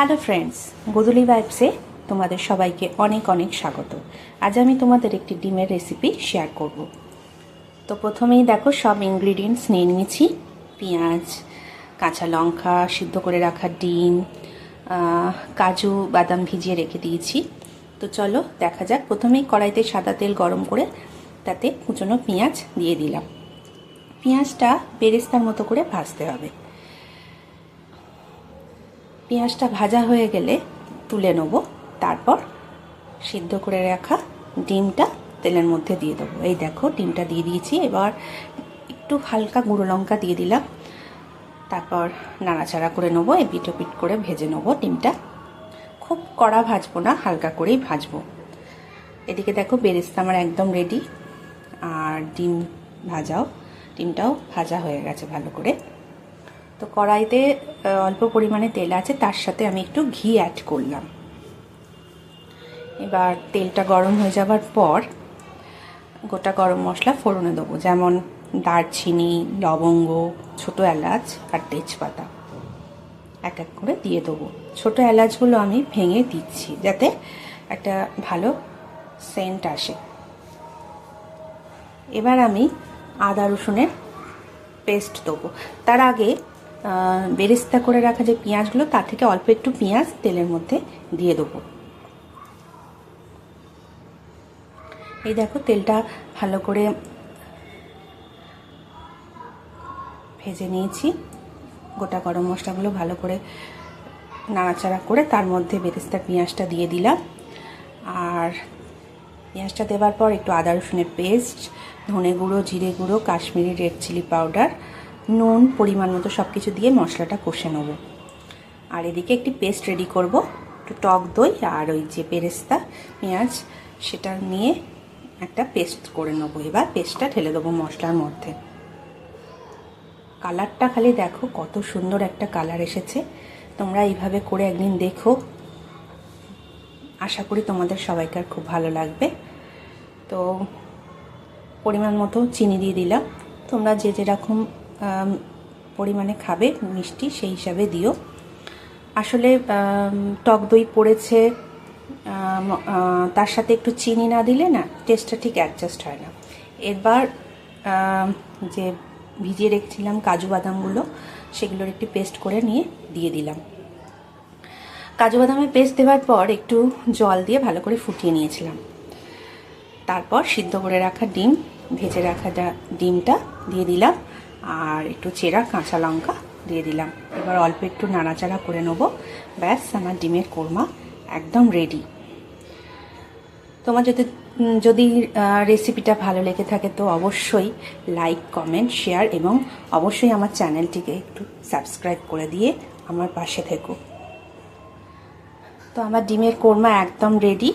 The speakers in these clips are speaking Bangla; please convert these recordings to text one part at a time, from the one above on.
হ্যালো ফ্রেন্ডস, গোধূলি ভাইবসে তোমাদের সবাইকে অনেক অনেক স্বাগত। আজ আমি তোমাদের একটি ডিমের রেসিপি শেয়ার করব। তো প্রথমেই দেখো সব ইনগ্রিডিয়েন্টস নিয়ে নিয়েছি। পেঁয়াজ, কাঁচা লঙ্কা, সিদ্ধ করে রাখা ডিম, কাজু বাদাম ভিজিয়ে রেখে দিয়েছি। তো চলো দেখা যাক। প্রথমেই কড়াইতে সাদা তেল গরম করে তাতে কুচনো পেঁয়াজ দিয়ে দিলাম। পেঁয়াজটা বেরেস্তার মতো করে ভাজতে হবে। পেঁয়াজটা ভাজা হয়ে গেলে তুলে নেব। তারপর সিদ্ধ করে রাখা ডিমটা তেলের মধ্যে দিয়ে দেবো। এই দেখো ডিমটা দিয়ে দিয়েছি। এবার একটু হালকা গুঁড়ো লঙ্কা দিয়ে দিলাম। তারপর নাড়াচাড়া করে নেবো, এপিট ওপিট করে ভেজে নেবো ডিমটা। খুব কড়া ভাজবো না, হালকা করেই ভাজবো। এদিকে দেখো বেরেস্তা আমার একদম রেডি। আর ডিমটাও ভাজা হয়ে গেছে ভালো করে। তো কড়াইতে অল্প পরিমাণে তেল আছে, তার সাথে আমি একটু ঘি অ্যাড করলাম। এবার তেলটা গরম হয়ে যাবার পর গোটা গরম মশলা ফোড়নে দেবো, যেমন দারচিনি, লবঙ্গ, ছোটো এলাচ আর তেজপাতা এক এক করে দিয়ে দেবো। ছোটো এলাচগুলো আমি ভেঙে দিচ্ছি যাতে একটা ভালো সেন্ট আসে। এবার আমি আদা রসুনের পেস্ট দেবো। তার আগে বেরেস্তা করে রাখা যে পেঁয়াজগুলো, তার থেকে অল্প একটু পেঁয়াজ তেলের মধ্যে দিয়ে দেবো। এই দেখো তেলটা ভালো করে ভেজে নিয়েছি। গোটা গরম মশলাগুলো ভালো করে নাড়াচাড়া করে তার মধ্যে বেরেস্তার পেঁয়াজটা দিয়ে দিলাম। আর পেঁয়াজটা দেওয়ার পর একটু আদা রসুনের পেস্ট, ধনে গুঁড়ো, জিরে গুঁড়ো, কাশ্মীরি রেড চিলি পাউডার, নুন পরিমাণ মতো সব কিছু দিয়ে মশলাটা কষে নেবো। আর এদিকে একটি পেস্ট রেডি করব, একটু টক দই আর ওই যে বেরেস্তা পেঁয়াজ সেটা নিয়ে একটা পেস্ট করে নেবো। এবার পেস্টটা ঢেলে দেবো মশলার মধ্যে। কালারটা খালি দেখো কত সুন্দর একটা কালার এসেছে। তোমরা এইভাবে করে একদিন দেখো, আশা করি তোমাদের সবাইকার খুব ভালো লাগবে। তো পরিমাণ মতো চিনি দিয়ে দিলাম। তোমরা যে যেরকম পরিমাণে খাবে মিষ্টি সেই হিসাবে দিও। আসলে টক দই পড়েছে, তার সাথে একটু চিনি না দিলে না টেস্টটা ঠিক অ্যাডজাস্ট হয় না। এবার যে ভিজিয়ে রেখেছিলাম কাজু বাদামগুলো, সেগুলোর একটি পেস্ট করে নিয়ে দিয়ে দিলাম। কাজু বাদামের পেস্ট দেওয়ার পর একটু জল দিয়ে ভালো করে ফুটিয়ে নিয়েছিলাম। তারপর সিদ্ধ করে রাখা ডিম, ভেজে রাখা ডিমটা দিয়ে দিলাম। আর একটু চেরা কাঁচা লঙ্কা দিয়ে দিলাম। এবার অল্প একটু নাড়াচাড়া করে নেবো। ব্যাস, আমার ডিমের কোরমা একদম রেডি। তোমার যদি রেসিপিটা ভালো লেগে থাকে তো অবশ্যই লাইক, কমেন্ট, শেয়ার এবং অবশ্যই আমার চ্যানেলটিকে একটু সাবস্ক্রাইব করে দিয়ে আমার পাশে থেকো। তো আমার ডিমের কোরমা একদম রেডি।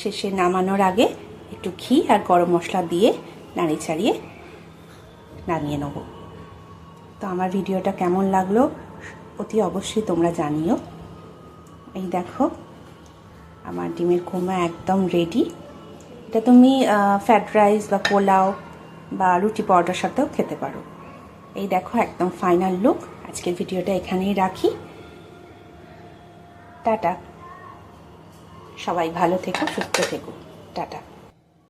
শেষে নামানোর আগে একটু ঘি আর গরম মশলা দিয়ে নাড়িয়ে ছাড়িয়ে নামিয়ে নেব। তো আমার ভিডিওটা কেমন লাগলো অতি অবশ্যই তোমরা জানিও। এই দেখো আমার ডিমের কোরমা একদম রেডি। এটা তুমি ফ্রাইড রাইস বা পোলাও বা রুটি পরোটার সাথেও খেতে পারো। এই দেখো একদম ফাইনাল লুক। আজকের ভিডিওটা এখানেই রাখি। টাটা। সবাই ভালো থেকো, সুস্থ থেকো। টাটা।